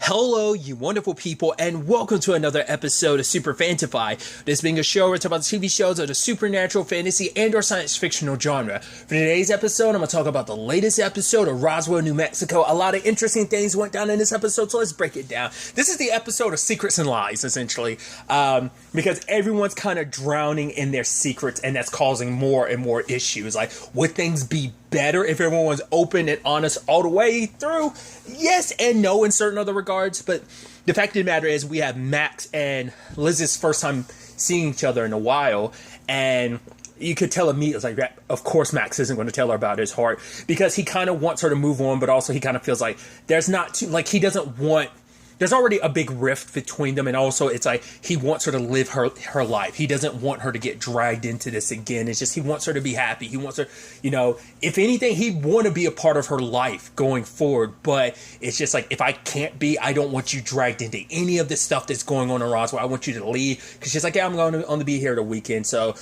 Hello, you wonderful people, and welcome to another episode of Super-Fanta-Fi. This being a show where I talk about TV shows of the supernatural, fantasy, and/or science fictional genre. For today's episode, I'm going to talk about the latest episode of Roswell, New Mexico. A lot of interesting things went down in this episode, so let's break it down. This is the episode of Secrets and Lies, essentially, because everyone's kind of drowning in their secrets, and that's causing more and more issues. Like, would things be better if everyone was open and honest all the way through? Yes and no in certain other regards, but the fact of the matter is we have Max and Liz's first time seeing each other in a while, and you could tell immediately, like, of course Max isn't going to tell her about his heart, because he kind of wants her to move on, but also he kind of feels like there's not too, like, he doesn't want, there's already a big rift between them, and also it's like he wants her to live her life. He doesn't want her to get dragged into this again. It's just he wants her to be happy. He wants her, you know, if anything, he'd want to be a part of her life going forward. But it's just like, if I can't be, I don't want you dragged into any of this stuff that's going on in Roswell. I want you to leave. Because she's like, yeah, I'm going to only be here the weekend. So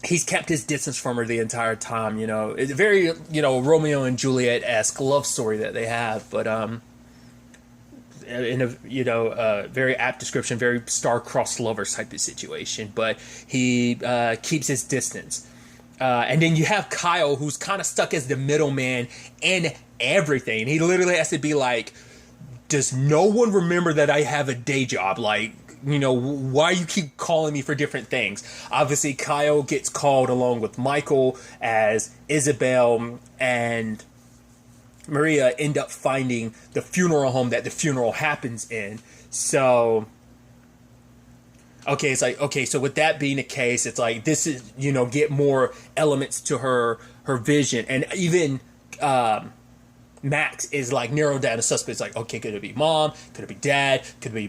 he's kept his distance from her the entire time. You know, it's a very, you know, Romeo and Juliet-esque love story that they have. But in a, you know, very apt description, very star-crossed lovers type of situation, but he keeps his distance. And then you have Kyle, who's kind of stuck as the middleman in everything. He literally has to be like, does no one remember that I have a day job? Like, you know, why you keep calling me for different things? Obviously, Kyle gets called along with Michael as Isabel and Maria end up finding the funeral home that the funeral happens in. So, okay, it's like, okay, so with that being the case, it's like, this is, you know, get more elements to her vision. And even Max is like narrowed down the suspects, like, okay, could it be mom? Could it be dad? Could it be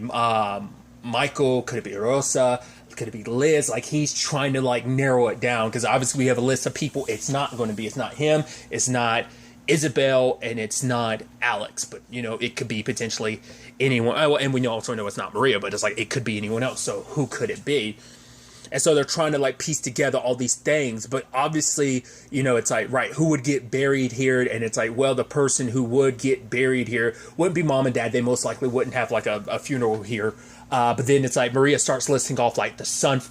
Michael? Could it be Rosa? Could it be Liz? Like, he's trying to like narrow it down, because obviously we have a list of people it's not going to be. It's not him. It's not Isabel, and it's not Alex, but, you know, it could be potentially anyone. And we also know it's not Maria, but it's like, it could be anyone else. So who could it be? And so they're trying to like piece together all these things, but obviously, you know, it's like, right, who would get buried here? And it's like, well, the person who would get buried here wouldn't be mom and dad. They most likely wouldn't have like a funeral here. But then it's like Maria starts listing off like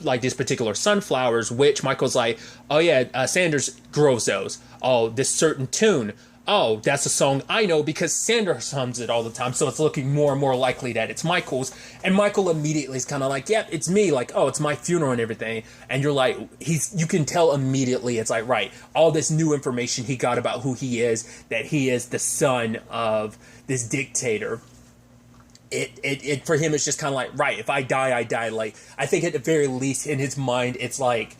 like these particular sunflowers, which Michael's like, oh yeah, Sanders grows those. Oh, this certain tune. Oh, that's a song I know because Sandra hums it all the time. So it's looking more and more likely that it's Michael's. And Michael immediately is kind of like, yeah, it's me. Like, oh, it's my funeral and everything. And you're like, you can tell immediately. It's like, right, all this new information he got about who he is, that he is the son of this dictator. It for him, it's just kind of like, right, if I die, I die. Like, I think at the very least in his mind, it's like,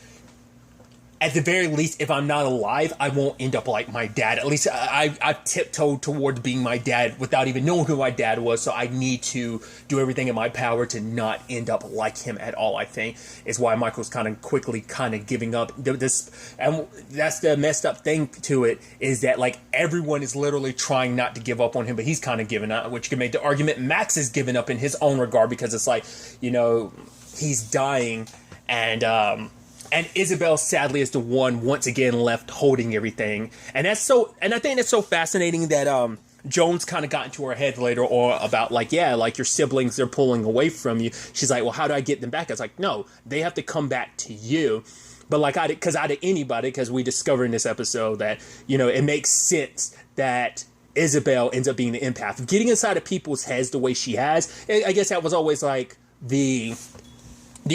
at the very least, if I'm not alive, I won't end up like my dad. At least I've tiptoed towards being my dad without even knowing who my dad was. So I need to do everything in my power to not end up like him at all, I think, is why Michael's kind of quickly kind of giving up. This, and that's the messed up thing to it, is that like everyone is literally trying not to give up on him, but he's kind of giving up, which can make the argument Max is giving up in his own regard, because it's like, you know, he's dying, and Isabel, sadly, is the one once again left holding everything. And that's so, and I think that's so fascinating that Jones kind of got into her head later on about like, yeah, like your siblings, they're pulling away from you. She's like, well, how do I get them back? I was like, no, they have to come back to you. But like, out of anybody, because we discover in this episode that, you know, it makes sense that Isabel ends up being the empath. Getting inside of people's heads the way she has, I guess that was always like the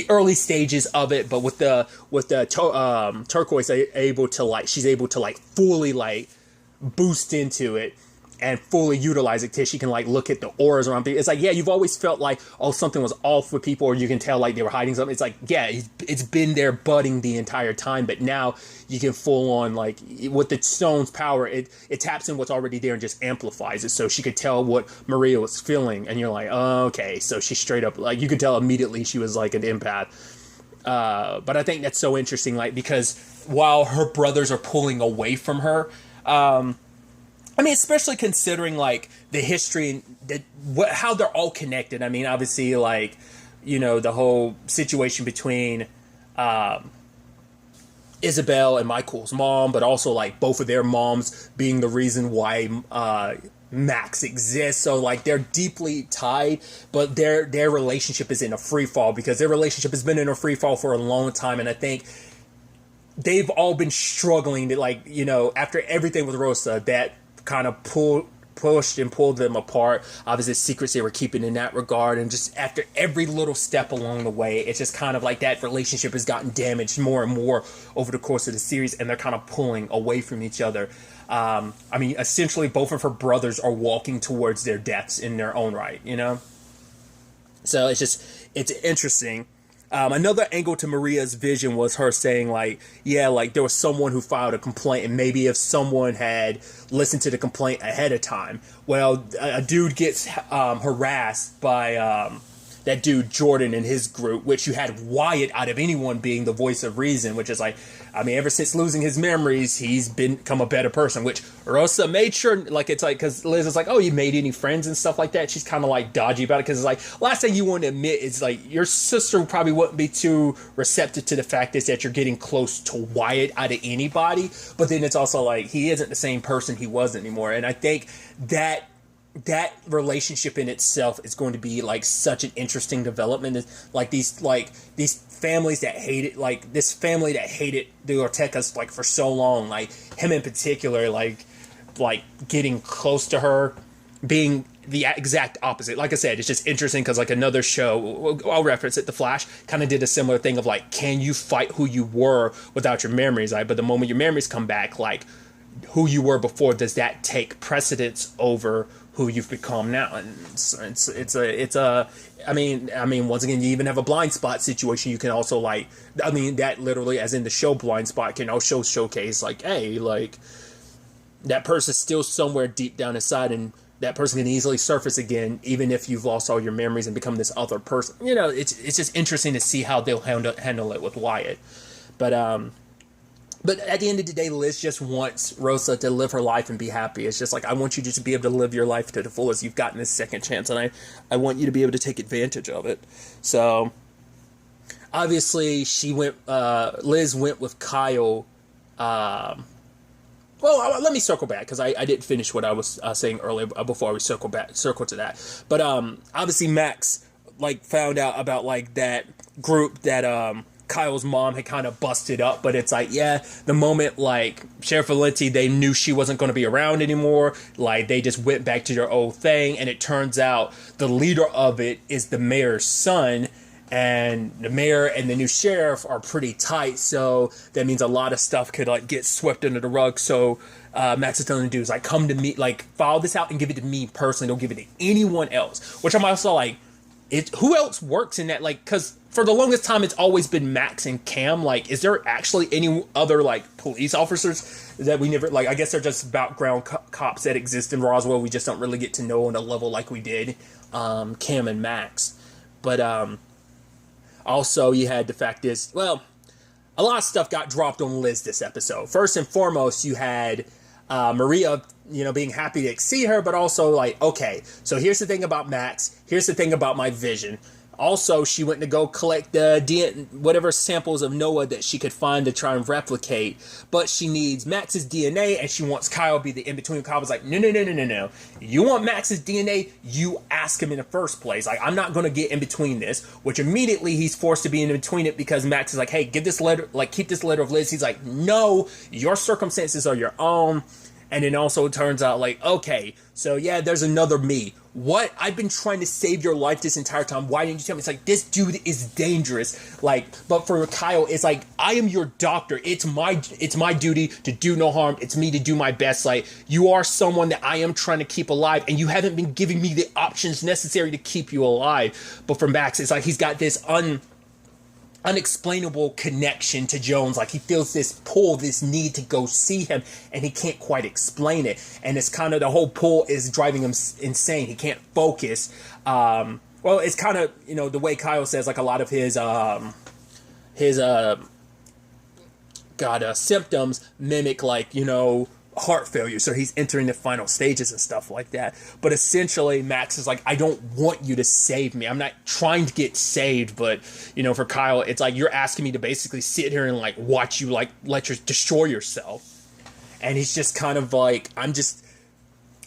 early stages of it, but with the turquoise she's able to like fully like boost into it and fully utilize it till she can like look at the auras around people. It's like, yeah, you've always felt like, oh, something was off with people, or you can tell like they were hiding something. It's like, yeah, it's been there budding the entire time, but now you can full on, like, with the stone's power, it taps in what's already there and just amplifies it. So she could tell what Maria was feeling, and you're like, oh, okay, so she straight up, like, you could tell immediately she was like an empath. But I think that's so interesting, like, because while her brothers are pulling away from her, I mean, especially considering like the history and how they're all connected. I mean, obviously, like, you know, the whole situation between Isabel and Michael's mom, but also like both of their moms being the reason why Max exists. So like they're deeply tied, but their relationship is in a free fall because their relationship has been in a free fall for a long time. And I think they've all been struggling to, like, you know, after everything with Rosa, that kind of pushed and pulled them apart. Obviously, secrets they were keeping in that regard, and just after every little step along the way, it's just kind of like that relationship has gotten damaged more and more over the course of the series, and they're kind of pulling away from each other. I mean, essentially, both of her brothers are walking towards their deaths in their own right, you know? So it's interesting. Another angle to Maria's vision was her saying, like, yeah, like there was someone who filed a complaint, and maybe if someone had listened to the complaint ahead of time, well, a dude gets harassed by that dude Jordan and his group, which you had Wyatt out of anyone being the voice of reason, which is like, I mean, ever since losing his memories, he's become a better person, which Rosa made sure, like, it's like, because Liz is like, oh, you made any friends and stuff like that? She's kind of like dodgy about it, because it's like, last thing you want to admit is like, your sister probably wouldn't be too receptive to the fact is that you're getting close to Wyatt out of anybody, but then it's also like, he isn't the same person he was anymore, and I think that relationship in itself is going to be like such an interesting development. Like these families that hated, like this family that hated the Ortegas like for so long, like him in particular, like getting close to her, being the exact opposite. Like I said, it's just interesting because like another show, I'll reference it, The Flash, kind of did a similar thing of like, can you fight who you were without your memories? Like, but the moment your memories come back, like who you were before, does that take precedence over who you've become now? And I mean, once again, you even have a blind spot situation. You can also like, I mean, that literally, as in the show Blind Spot, can also showcase like, hey, like that person's still somewhere deep down inside, and that person can easily surface again, even if you've lost all your memories and become this other person. You know, it's just interesting to see how they'll handle it with Wyatt. But at the end of the day, Liz just wants Rosa to live her life and be happy. It's just like, I want you just to be able to live your life to the fullest. You've gotten this second chance, and I want you to be able to take advantage of it. So, obviously, Liz went with Kyle. Well, let me circle back, because I didn't finish what I was saying earlier before we circle to that. But obviously, Max like found out about like that group that Kyle's mom had kind of busted up, but it's like, yeah, the moment like Sheriff Valenti, they knew she wasn't going to be around anymore, like they just went back to their old thing, and it turns out the leader of it is the mayor's son, and the mayor and the new sheriff are pretty tight, so that means a lot of stuff could like get swept under the rug. So Max is telling the dudes like, come to me, like file this out and give it to me personally, don't give it to anyone else, which I'm also like, who else works in that? Like, because for the longest time, it's always been Max and Cam. Like, is there actually any other, like, police officers that we never, like, I guess they're just background cops that exist in Roswell. We just don't really get to know on a level like we did Cam and Max. But also, you had the fact is, well, a lot of stuff got dropped on Liz this episode. First and foremost, you had Maria, you know, being happy to see her, but also like, okay, so here's the thing about Max, here's the thing about my vision. Also, she went to go collect the whatever samples of Noah that she could find to try and replicate, but she needs Max's DNA, and she wants Kyle to be the in-between. Kyle was like, no. You want Max's DNA? You ask him in the first place. Like, I'm not going to get in between this, which immediately he's forced to be in between it because Max is like, hey, give this letter, like, keep this letter of Liz. He's like, no, your circumstances are your own. And then also it turns out like, okay, so yeah, there's another me. What? I've been trying to save your life this entire time. Why didn't you tell me? It's like, this dude is dangerous. Like, but for Kyle, it's like, I am your doctor. It's my duty to do no harm. It's me to do my best. Like, you are someone that I am trying to keep alive, and you haven't been giving me the options necessary to keep you alive. But for Max, it's like he's got this unexplainable connection to Jones. Like, he feels this pull, this need to go see him, and he can't quite explain it. And it's kind of, the whole pull is driving him insane. He can't focus. Well, it's kind of, you know, the way Kyle says, like, a lot of his symptoms mimic, like, you know, heart failure, so he's entering the final stages and stuff like that. But essentially, Max is like, I don't want you to save me. I'm not trying to get saved, but, you know, for Kyle, it's like, you're asking me to basically sit here and, like, watch you, like, destroy yourself. And he's just kind of like,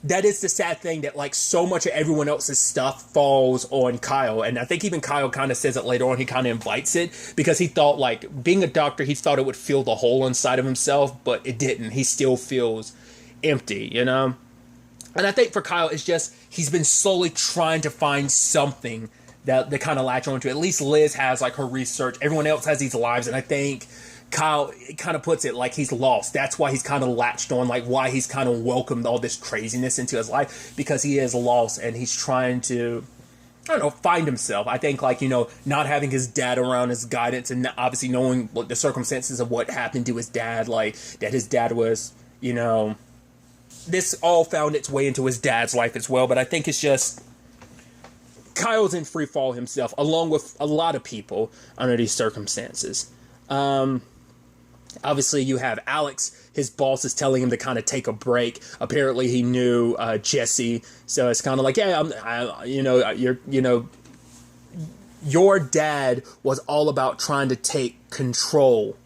that is the sad thing, that like so much of everyone else's stuff falls on Kyle. And I think even Kyle kind of says it later on. He kind of invites it because he thought, like, being a doctor, he thought it would fill the hole inside of himself, but it didn't. He still feels empty, you know? And I think for Kyle, it's just he's been slowly trying to find something that they kind of latch onto. At least Liz has like her research. Everyone else has these lives, and I think Kyle kind of puts it like he's lost. That's why he's kind of latched on, like why he's kind of welcomed all this craziness into his life, because he is lost and he's trying to, I don't know, find himself. I think, like, you know, not having his dad around as guidance, and obviously knowing what the circumstances of what happened to his dad, like that his dad was, you know, this all found its way into his dad's life as well. But I think it's just Kyle's in free fall himself, along with a lot of people under these circumstances. Obviously, you have Alex. His boss is telling him to kind of take a break. Apparently, he knew Jesse, so it's kind of like, yeah, your dad was all about trying to take control.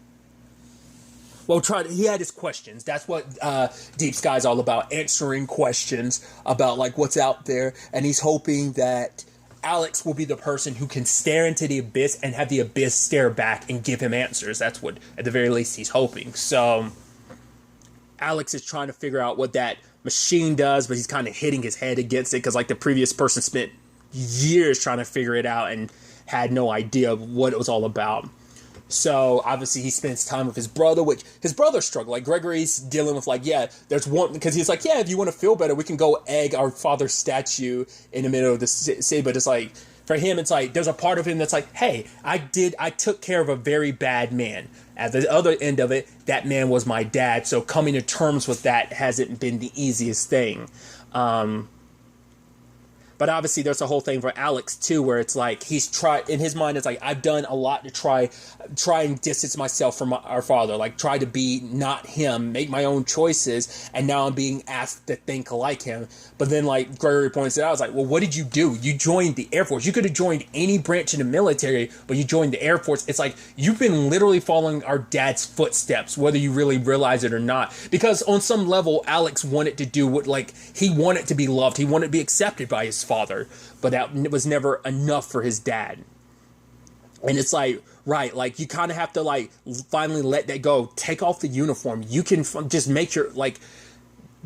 Well, he had his questions. That's what Deep Sky's all about, answering questions about like what's out there, and he's hoping that Alex will be the person who can stare into the abyss and have the abyss stare back and give him answers. That's what, at the very least, he's hoping. So Alex is trying to figure out what that machine does, but he's kind of hitting his head against it because, like, the previous person spent years trying to figure it out and had no idea what it was all about. So obviously he spends time with his brother, which his brother struggled. Like, Gregory's dealing with, like, yeah, there's one, because he's like, yeah, if you want to feel better, we can go egg our father's statue in the middle of the city. But it's like, for him, it's like, there's a part of him that's like, hey, I took care of a very bad man. At the other end of it, that man was my dad. So coming to terms with that hasn't been the easiest thing. But obviously there's a whole thing for Alex too, where it's like he's tried, in his mind, it's like, I've done a lot to try and distance myself from our father, like try to be not him, make my own choices, and now I'm being asked to think like him. But then, like Gregory points it out, I was like, well, what did you do? You joined the Air Force. You could have joined any branch in the military, but you joined the Air Force. It's like, you've been literally following our dad's footsteps, whether you really realize it or not. Because on some level, Alex wanted to do what, like, he wanted to be loved. He wanted to be accepted by his father, but that was never enough for his dad. And it's like, right, like, you kind of have to, like, finally let that go. Take off the uniform. You can just make your, like,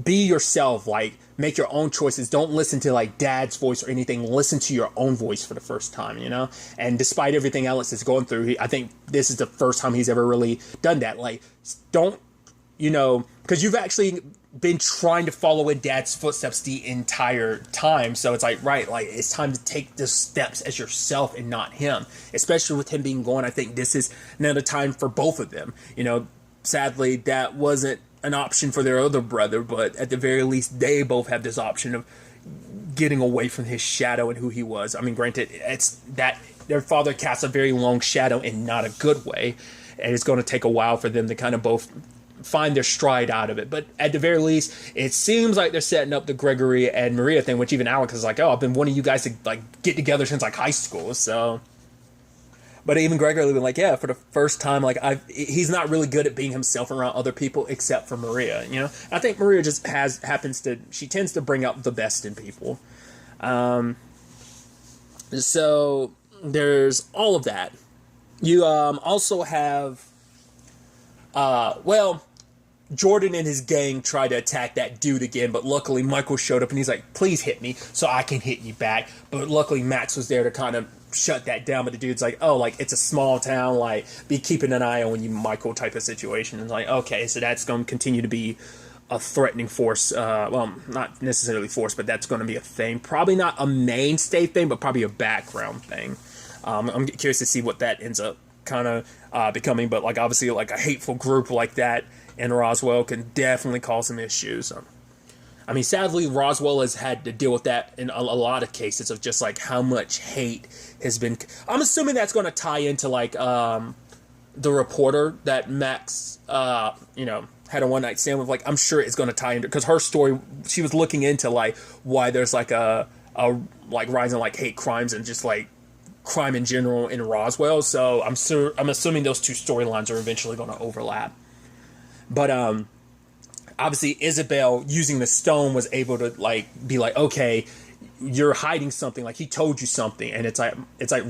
be yourself, like, make your own choices. Don't listen to, like, dad's voice or anything. Listen to your own voice for the first time, you know? And despite everything Alex is going through, I think this is the first time he's ever really done that. Like, don't, you know, because you've actually been trying to follow in dad's footsteps the entire time. So it's like, right, like, it's time to take the steps as yourself and not him. Especially with him being gone, I think this is another time for both of them. You know, sadly, that wasn't an option for their other brother, but at the very least, they both have this option of getting away from his shadow and who he was. I mean, granted, it's that their father casts a very long shadow in not a good way, and it's going to take a while for them to kind of both find their stride out of it. But at the very least, it seems like they're setting up the Gregory and Maria thing, which even Alex is like, oh, I've been wanting you guys to, like, get together since, like, high school. So, but even Gregory has been like, yeah, for the first time, like, he's not really good at being himself around other people except for Maria, you know? I think Maria just she tends to bring out the best in people. So there's all of that. You also have, Jordan and his gang tried to attack that dude again, but luckily Michael showed up and he's like, please hit me so I can hit you back. But luckily Max was there to kind of shut that down. But the dude's like, oh, like, it's a small town, like, be keeping an eye on you, Michael, type of situation. And like, okay, so that's going to continue to be a threatening force. Well, not necessarily force, but that's going to be a thing. Probably not a mainstay thing, but probably a background thing. I'm curious to see what that ends up kind of becoming. But, like, obviously, like, a hateful group like that in Roswell can definitely cause some issues. I mean, sadly, Roswell has had to deal with that in a lot of cases of just, like, how much hate has been. I'm assuming that's going to tie into, like, the reporter that Max, had a one-night stand with. Like, I'm sure it's going to tie into, because her story, she was looking into, like, why there's, like, a rise in, like, hate crimes and just, like, crime in general in Roswell. So I'm assuming those two storylines are eventually going to overlap. But obviously Isabel using the stone was able to like be like, okay, you're hiding something, like he told you something. And it's like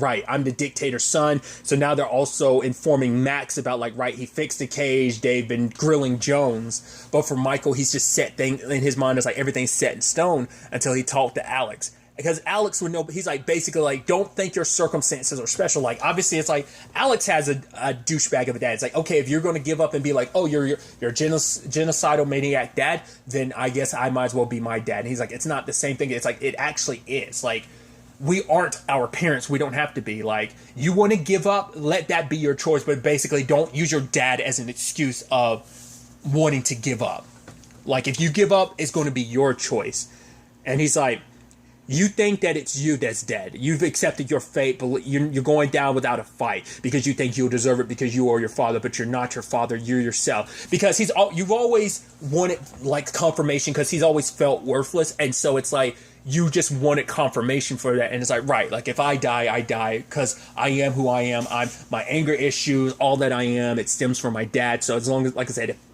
right, I'm the dictator's son. So now they're also informing Max about like, right, he fixed the cage, they've been grilling Jones. But for Michael, he's just set thing in his mind, it's like everything's set in stone until he talked to Alex, because Alex would know. He's like, basically like, don't think your circumstances are special. Like obviously it's like Alex has a douchebag of a dad. It's like, okay, if you're going to give up and be like, oh, you're a genocidal maniac dad, then I guess I might as well be my dad. And he's like, it's not the same thing. It's like, it actually is. Like, we aren't our parents. We don't have to be. Like, you want to give up, let that be your choice, but basically don't use your dad as an excuse of wanting to give up. Like, if you give up, it's going to be your choice. And he's like, you think that it's you that's dead. You've accepted your fate, but you're going down without a fight because you think you'll deserve it because you are your father, but you're not your father. You're yourself. Because you've always wanted like confirmation, because he's always felt worthless, and so it's like you just wanted confirmation for that. And it's like, right, like if I die because I am who I am. I'm my anger issues, all that I am. It stems from my dad. So as long as, like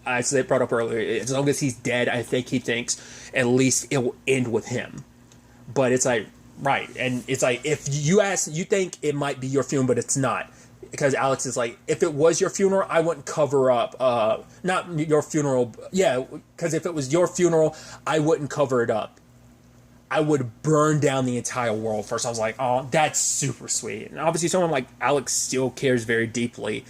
I said, brought up earlier, as long as he's dead, I think he thinks at least it will end with him. But it's like, right. And it's like, if you think it might be your funeral, but it's not. Because Alex is like, if it was your funeral, I wouldn't cover up, not your funeral. Yeah, because if it was your funeral, I wouldn't cover it up. I would burn down the entire world first. I was like, oh, that's super sweet. And obviously someone like Alex still cares very deeply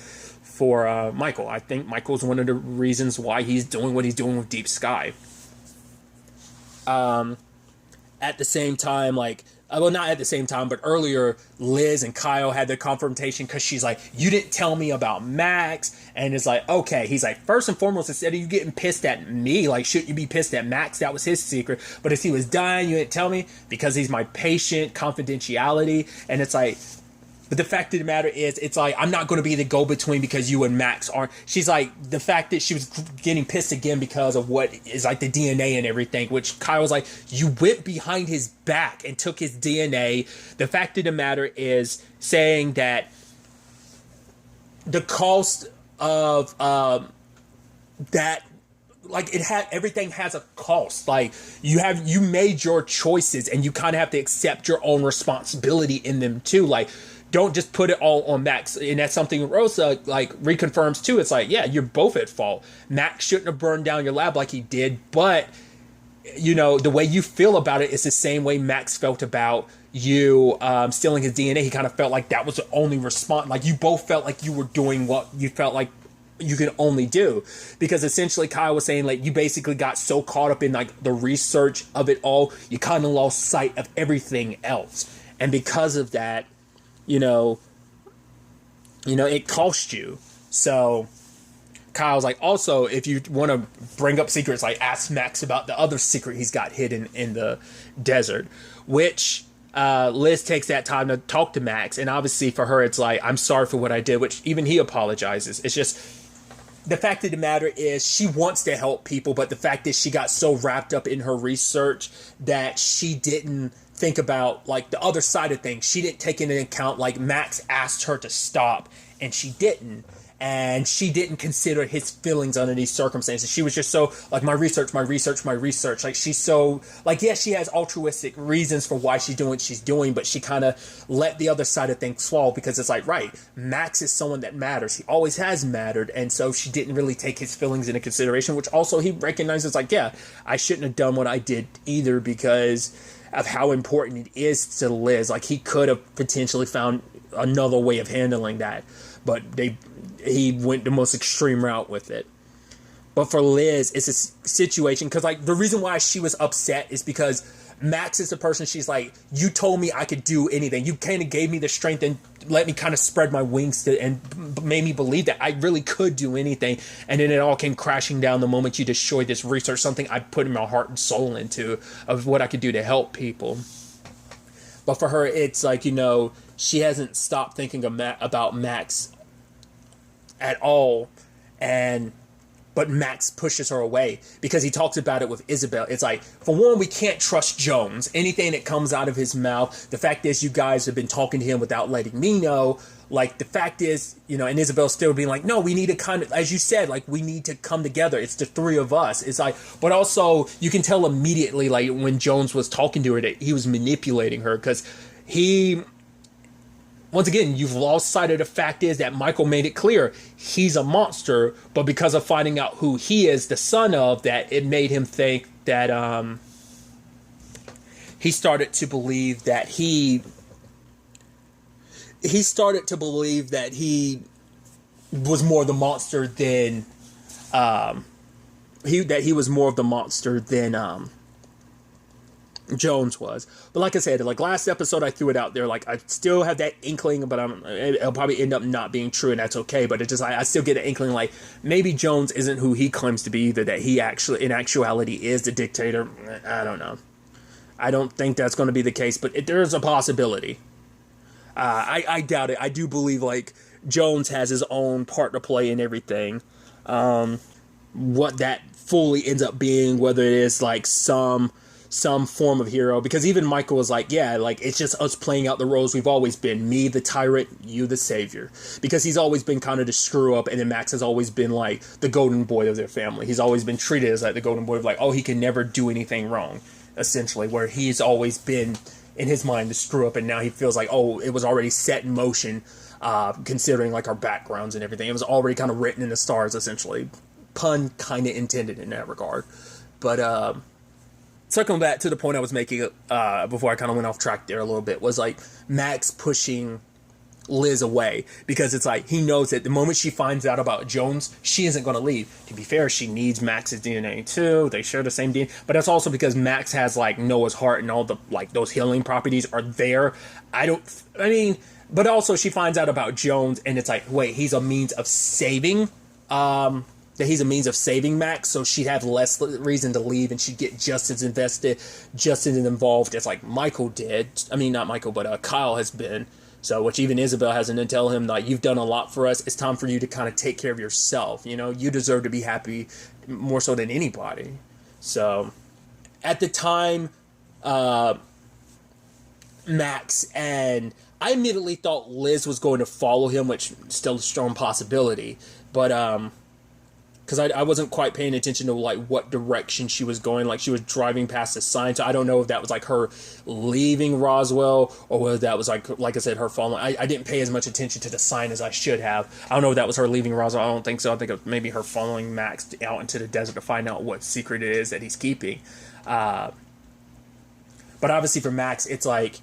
for Michael. I think Michael's one of the reasons why he's doing what he's doing with Deep Sky. At the same time, like, well, not at the same time, but earlier, Liz and Kyle had their confrontation because she's like, you didn't tell me about Max. And it's like, okay, he's like, first and foremost, instead of you getting pissed at me, like, shouldn't you be pissed at Max? That was his secret. But if he was dying, you didn't tell me because he's my patient, confidentiality. And it's like, but the fact of the matter is, it's like, I'm not going to be the go-between because you and Max aren't. She's like, the fact that she was getting pissed again because of what is like the DNA and everything, which Kyle was like, you went behind his back and took his DNA. The fact of the matter is saying that the cost of that, like, everything has a cost. Like, you made your choices and you kind of have to accept your own responsibility in them too. Like, don't just put it all on Max. And that's something Rosa, like, reconfirms too. It's like, yeah, you're both at fault. Max shouldn't have burned down your lab like he did, but, you know, the way you feel about it is the same way Max felt about you stealing his DNA. He kind of felt like that was the only response. Like, you both felt like you were doing what you felt like you can only do. Because essentially Kyle was saying, like, you basically got so caught up in, like, the research of it all, you kind of lost sight of everything else. And because of that, you know, it cost you. So Kyle's like, also, if you want to bring up secrets, like, ask Max about the other secret he's got hidden in the desert, which Liz takes that time to talk to Max. And obviously for her, it's like, I'm sorry for what I did, which even he apologizes. It's just, the fact of the matter is she wants to help people, but the fact is she got so wrapped up in her research that she didn't think about, like, the other side of things. She didn't take into account, like, Max asked her to stop and she didn't. And she didn't consider his feelings under these circumstances. She was just so, like, my research. Like, she's so, like, yeah, she has altruistic reasons for why she's doing what she's doing, but she kind of let the other side of things fall because it's like, right, Max is someone that matters. He always has mattered. And so she didn't really take his feelings into consideration, which also he recognizes, like, yeah, I shouldn't have done what I did either because of how important it is to Liz. Like, he could have potentially found another way of handling that, but he went the most extreme route with it. But for Liz, it's a situation, because, like, the reason why she was upset is because Max is the person, she's like, you told me I could do anything. You kind of gave me the strength and let me kind of spread my wings and made me believe that I really could do anything. And then it all came crashing down the moment you destroyed this research, something I put my heart and soul into, of what I could do to help people. But for her, it's like, you know, she hasn't stopped thinking about Max at all. And but Max pushes her away because he talks about it with Isabel. It's like, for one, we can't trust Jones. Anything that comes out of his mouth, the fact is you guys have been talking to him without letting me know. Like, the fact is, you know, and Isabel still being like, no, we need to kind of, as you said, like, we need to come together. It's the three of us. It's like, but also you can tell immediately, like, when Jones was talking to her, that he was manipulating her because once again, you've lost sight of the fact is that Michael made it clear he's a monster, but because of finding out who he is, the son of, that it made him think that he started to believe that he was more of the monster than he was more of the monster than Jones was. But like I said, like last episode, I threw it out there. Like, I still have that inkling, but it'll probably end up not being true, and that's okay. But it just, I still get an inkling, like, maybe Jones isn't who he claims to be, either that he actually, in actuality, is the dictator. I don't know. I don't think that's going to be the case, but there's a possibility. I doubt it. I do believe, like, Jones has his own part to play in everything. What that fully ends up being, whether it is, like, some form of hero, because even Michael was like, yeah, like, it's just us playing out the roles we've always been, me the tyrant, you the savior, because he's always been kind of the screw up, and then Max has always been like the golden boy of their family. He's always been treated as like the golden boy of, like, oh, he can never do anything wrong, essentially, where he's always been in his mind the screw up, and now he feels like, oh, it was already set in motion, considering like our backgrounds and everything. It was already kind of written in the stars, essentially. Pun kind of intended in that regard. But circling back to the point I was making before I kind of went off track there a little bit, was like Max pushing Liz away, because it's like he knows that the moment she finds out about Jones, she isn't going to leave. To be fair, she needs Max's DNA too. They share the same DNA, but that's also because Max has like Noah's heart, and all the, like, those healing properties are there. But also she finds out about Jones, and it's like, wait, he's a means of saving Max, so she'd have less reason to leave, and she'd get just as invested, just as involved as like Michael did. I mean, not Michael, but Kyle has been. So, which even Isabel has to tell him, like, you've done a lot for us. It's time for you to kind of take care of yourself. You know, you deserve to be happy more so than anybody. So, at the time, Max and I immediately thought Liz was going to follow him, which is still a strong possibility. But, because I wasn't quite paying attention to, like, what direction she was going. Like, she was driving past a sign, so I don't know if that was, like, her leaving Roswell, or whether that was, like I said, her following. I didn't pay as much attention to the sign as I should have. I don't know if that was her leaving Roswell. I don't think so. I think it was maybe her following Max out into the desert to find out what secret it is that he's keeping. But obviously for Max, it's like,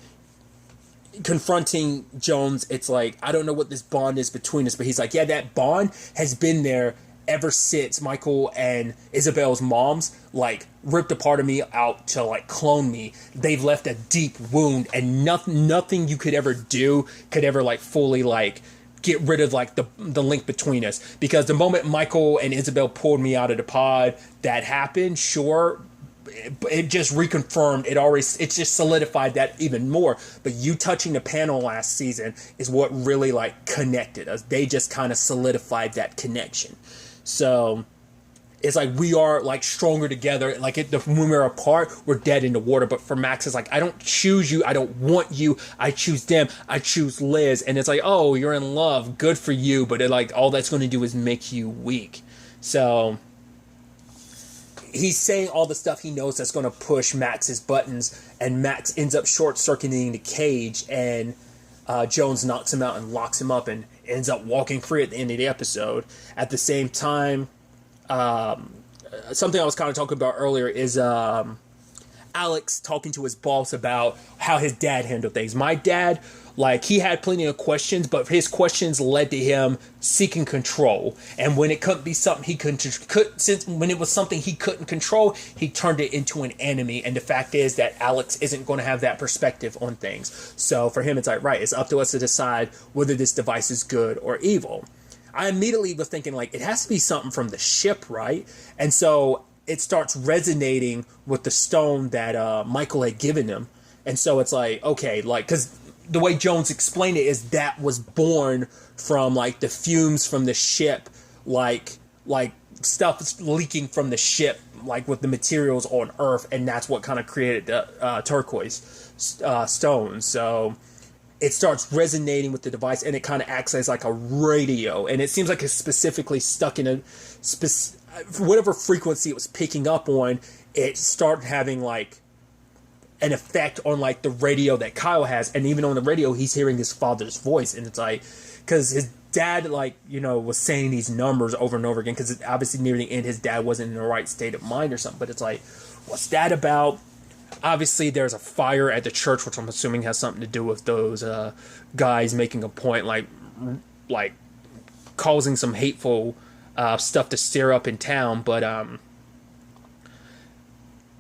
confronting Jones, it's like, I don't know what this bond is between us, but he's like, yeah, that bond has been there ever since Michael and Isabel's moms, like, ripped a part of me out to, like, clone me. They've left a deep wound, and nothing you could ever do could ever, like, fully, like, get rid of, like, the link between us. Because the moment Michael and Isabel pulled me out of the pod, that happened, sure, it just reconfirmed it just solidified that even more. But you touching the panel last season is what really, like, connected us. They just kind of solidified that connection. So it's like we are, like, stronger together. Like, when we're apart, we're dead in the water. But for Max, it's like, I don't choose you. I don't want you. I choose them. I choose Liz. And it's like, oh, you're in love. Good for you. But like, all that's going to do is make you weak. So he's saying all the stuff he knows that's going to push Max's buttons. And Max ends up short-circuiting the cage. And Jones knocks him out and locks him up and ends up walking free at the end of the episode. At the same time, something I was kind of talking about earlier is Alex talking to his boss about how his dad handled things. My dad, like, he had plenty of questions, but his questions led to him seeking control. And when it couldn't be something when it was something he couldn't control, he turned it into an enemy. And the fact is that Alex isn't going to have that perspective on things. So for him, it's like, right, it's up to us to decide whether this device is good or evil. I immediately was thinking, like, it has to be something from the ship, right? And so it starts resonating with the stone that Michael had given him. And so it's like, okay, like, because the way Jones explained it is that was born from, like, the fumes from the ship, like stuff leaking from the ship, like with the materials on Earth, and that's what kind of created the turquoise stone. So it starts resonating with the device, and it kind of acts as like a radio, and it seems like it's specifically stuck in a whatever frequency it was picking up on. It started having like an effect on like the radio that Kyle has, and even on the radio he's hearing his father's voice, and it's like, because his dad, like, you know, was saying these numbers over and over again, because obviously near the end his dad wasn't in the right state of mind or something. But it's like, what's that about? Obviously there's a fire at the church, which I'm assuming has something to do with those guys making a point, like causing some hateful stuff to stir up in town. But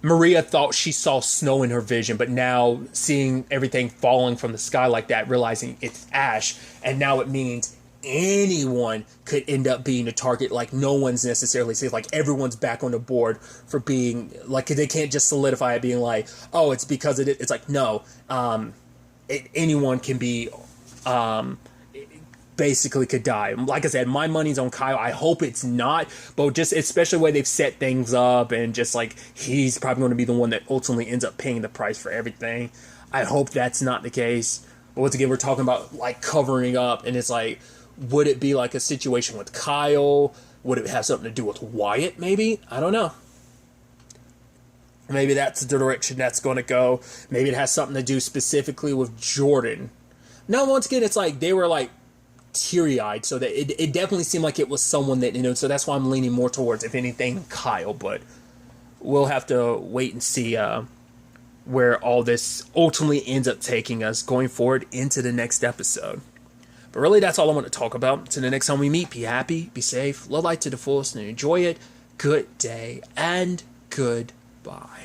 Maria thought she saw snow in her vision, but now seeing everything falling from the sky like that, realizing it's ash, and now it means anyone could end up being a target. Like, no one's necessarily safe. Like, everyone's back on the board for being, like, they can't just solidify it being like, oh, it's because of it. It's like, no, anyone can be, basically could die. Like I said, my money's on Kyle. I hope it's not, but just especially the way they've set things up, and just like he's probably going to be the one that ultimately ends up paying the price for everything. I hope that's not the case. But once again, we're talking about like covering up, and it's like, would it be like a situation with Kyle? Would it have something to do with Wyatt? Maybe, I don't know. Maybe that's the direction that's going to go. Maybe it has something to do specifically with Jordan. No, once again, it's like they were like teary-eyed, so that it definitely seemed like it was someone that, you know, so that's why I'm leaning more towards, if anything, Kyle. But we'll have to wait and see where all this ultimately ends up taking us going forward into the next episode. But really, that's all I want to talk about. Until the next time we meet, be happy, be safe, love life to the fullest, and enjoy it. Good day and goodbye.